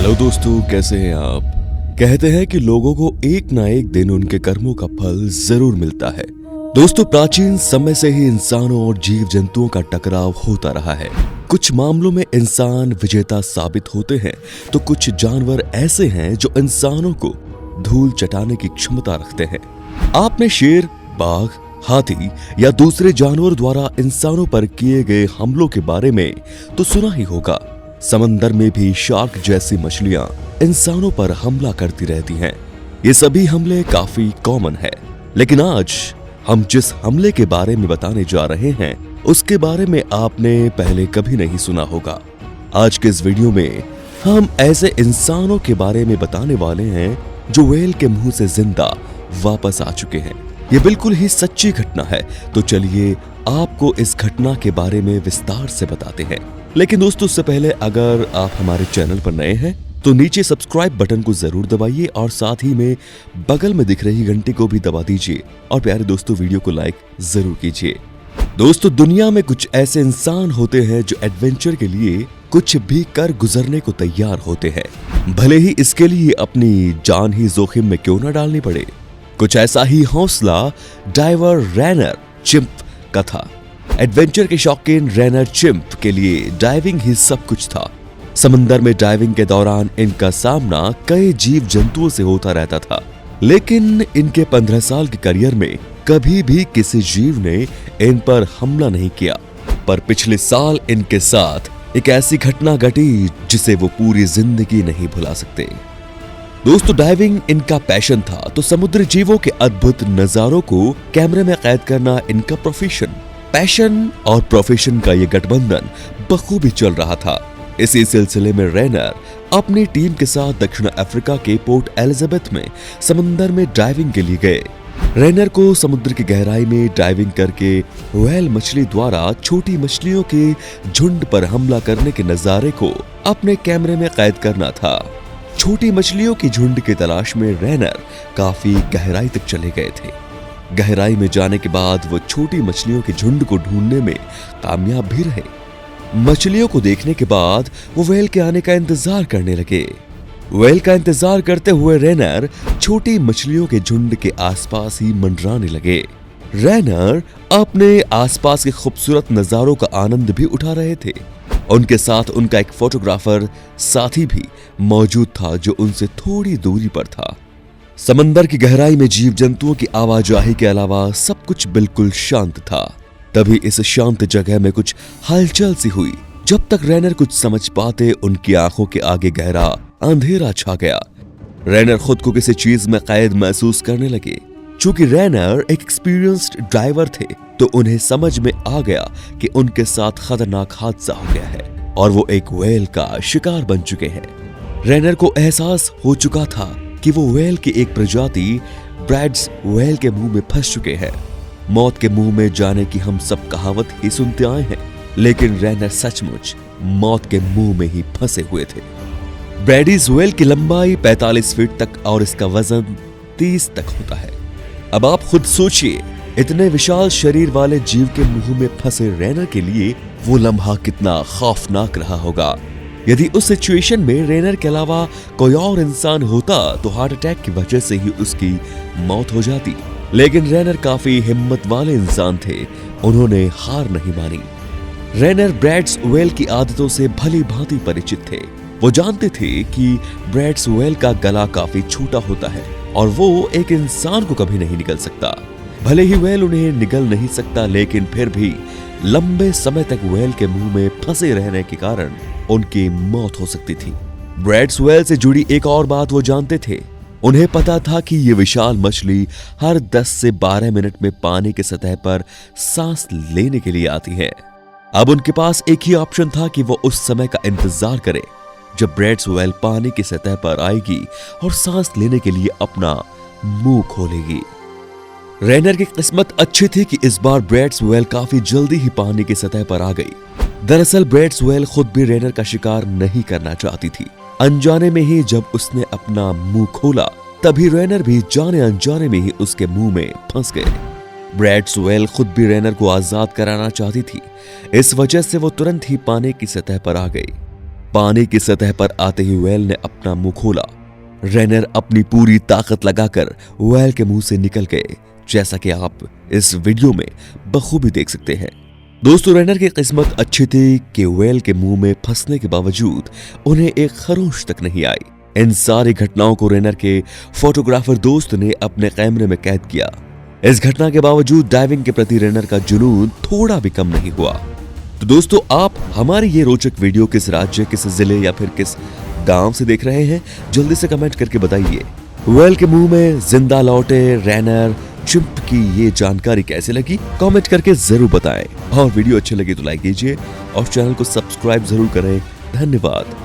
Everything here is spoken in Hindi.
हेलो दोस्तों, कैसे हैं आप। कहते हैं कि लोगों को एक ना एक दिन उनके कर्मों का फल जरूर मिलता है। दोस्तों, प्राचीन समय से ही इंसानों और जीव जंतुओं का टकराव होता रहा है। कुछ मामलों में इंसान विजेता साबित होते हैं तो कुछ जानवर ऐसे हैं जो इंसानों को धूल चटाने की क्षमता रखते हैं। आपने शेर, बाघ, हाथी या दूसरे जानवर द्वारा इंसानों पर किए गए हमलों के बारे में तो सुना ही होगा। समंदर में भी शार्क जैसी मछलियां इंसानों पर हमला करती रहती हैं। ये सभी हमले काफी कॉमन है, लेकिन आज हम जिस हमले के बारे में बताने जा रहे हैं उसके बारे में आपने पहले कभी नहीं सुना होगा। आज के इस वीडियो में हम ऐसे इंसानों के बारे में बताने वाले हैं जो व्हेल के मुंह से जिंदा वापस आ चुके हैं। ये बिल्कुल ही सच्ची घटना है, तो चलिए आपको इस घटना के बारे में विस्तार से बताते हैं। लेकिन दोस्तों, उससे पहले अगर आप हमारे चैनल पर नए हैं तो नीचे सब्सक्राइब बटन को जरूर दबाइए और साथ ही में बगल में दिख रही घंटी को भी दबा दीजिए और प्यारे दोस्तों वीडियो को लाइक जरूर कीजिए। दोस्तों, दुनिया में कुछ ऐसे इंसान होते हैं जो एडवेंचर के लिए कुछ भी कर गुजरने को तैयार होते हैं, भले ही इसके लिए अपनी जान ही जोखिम में क्यों न डालनी पड़े। कुछ ऐसा ही हौसला डाइवर रेनर चिंप का था। एडवेंचर के शौकीन रेनर चिंप के लिए डाइविंग ही सब कुछ था। समंदर में डाइविंग के दौरान इनका सामना कई जीव जंतुओं से होता रहता था, लेकिन इनके 15 साल के करियर में कभी भी किसी जीव ने इन पर हमला नहीं किया। पर पिछले साल इनके साथ एक ऐसी घटना घटी जिसे वो पूरी जिंदगी नहीं भुला सकते। दोस्तों, डाइविंग इनका पैशन था, तो समुद्री जीवों के अद्भुत नजारों को कैमरे में कैद करना इनका प्रोफेशन। पैशन और प्रोफेशन का ये गठबंधन बखूबी चल रहा था। इसी सिलसिले में रेनर अपनी टीम के साथ दक्षिण अफ्रीका के पोर्ट एलिजाबेथ में समंदर में डाइविंग के लिए गए। रेनर को समुद्र की गहराई में डाइविंग करके व्हेल मछली द्वारा छोटी मछलियों के झुंड पर हमला करने के नजारे को अपने कैमरे में कैद करना था। छोटी मछलियों की झुंड की तलाश में रेनर काफी गहराई तक चले गए थे। गहराई में जाने के बाद वो छोटी मछलियों के झुंड को ढूंढने में कामयाब भी रहे। मछलियों को देखने के बाद वो व्हेल के आने का इंतजार करने लगे। व्हेल का इंतजार करते हुए रेनर छोटी मछलियों के झुंड के आसपास ही मंडराने लगे। रेनर अपने आसपास के खूबसूरत नजारों का आनंद भी उठा रहे थे। उनके साथ उनका एक फोटोग्राफर साथी भी मौजूद था जो उनसे थोड़ी दूरी पर था। समंदर की गहराई में जीव जंतुओं की आवाजाही के अलावा सब कुछ बिल्कुल शांत था। तभी इस शांत जगह में कुछ हलचल सी हुई। जब तक रेनर कुछ समझ पाते, उनकी आंखों के आगे गहरा अंधेरा छा गया। रेनर खुद को किसी चीज में कैद महसूस करने लगे। चूंकि रेनर एक एक्सपीरियंस्ड ड्राइवर थे, तो उन्हें समझ में आ गया कि उनके साथ खतरनाक हादसा हो गया है और वो एक व्हेल का शिकार बन चुके हैं। रेनर को एहसास हो चुका था कि वो व्हेल की एक प्रजाति ब्रैड्स व्हेल के मुंह में फंस चुके हैं। मौत के मुंह में जाने की हम सब कहावत ही सुनते आए हैं, लेकिन रेनर सचमुच मौत के मुंह में ही फंसे हुए थे। ब्रैडीज व्हेल की लंबाई 45 फीट तक और इसका वजन 30 तक होता है। अब आप खुद सोचिए, इतने विशाल शरीर वाले जीव के मुंह में फंसे रेनर के लिए वो लम्हा कितना खौफनाक रहा होगा। यदि उस सिचुएशन में रेनर के अलावा कोई और इंसान होता तो हार्ट अटैक की वजह से ही उसकी मौत हो जाती, लेकिन रेनर काफी हिम्मत वाले इंसान थे। उन्होंने हार नहीं मानी। रेनर ब्रैड्स व्हेल की आदतों से भली भांति परिचित थे। वो जानते थे कि ब्रैड्स व्हेल का गला काफी छोटा होता है और वो एक इंसान को कभी नहीं निगल सकता। भले ही व्हेल उन्हें निगल नहीं सकता, लेकिन फिर भी लंबे समय तक व्हेल के मुंह में फंसे रहने के कारण उनकी मौत हो सकती थी। ब्रैड्स व्हेल से जुड़ी एक और बात वो जानते थे। उन्हें पता था कि ये विशाल मछली हर 10 से 12 मिनट में पानी की सतह पर सांस लेने के लिए आती है। अब उनके पास एक ही ऑप्शन था कि वो उस समय का इंतजार करें जब ब्रैड्स व्हेल पानी की सतह पर आएगी और सांस लेने के लिए अपना मुंह खोलेगी। रेनर की किस्मत अच्छी थी कि इस बार ब्रैड्स व्हेल काफी जल्दी ही पानी की सतह पर आ गई। दरअसल ब्रैड्स व्हेल खुद भी रेनर का शिकार नहीं करना चाहती थी। अनजाने में ही जब उसने अपना मुंह खोला, तभी रेनर भी जाने अनजाने में ही उसके मुंह में फंस गए। ब्रैड्स व्हेल खुद भी रेनर को आजाद कराना चाहती थी, इस वजह से वो तुरंत ही पानी की सतह पर आ गई। पानी की सतह पर आते ही व्हेल ने अपना मुंह खोला। रेनर अपनी पूरी ताकत लगाकर व्हेल के मुंह से निकल गए, जैसा कि आप इस वीडियो में बखूबी देख सकते हैं। दोस्तों, रेनर की किस्मत अच्छी थी कि व्हेल के मुंह में फंसने के बावजूद उन्हें एक खरोंच तक नहीं आई। इन सारी घटनाओं को रेनर के फोटोग्राफर दोस्त ने अपने कैमरे में कैद किया। इस घटना के बावजूद डाइविंग के प्रति रेनर का जुनून थोड़ा भी कम नहीं हुआ। तो दोस्तों, आप हमारी ये रोचक वीडियो किस राज्य, किस जिले या फिर किस गांव से देख रहे हैं, जल्दी से कमेंट करके बताइए। व्हेल के मुंह में जिंदा लौटे रेनर चिंप की ये जानकारी कैसे लगी, कमेंट करके जरूर बताएं। और वीडियो अच्छी लगी तो लाइक कीजिए और चैनल को सब्सक्राइब जरूर करें। धन्यवाद।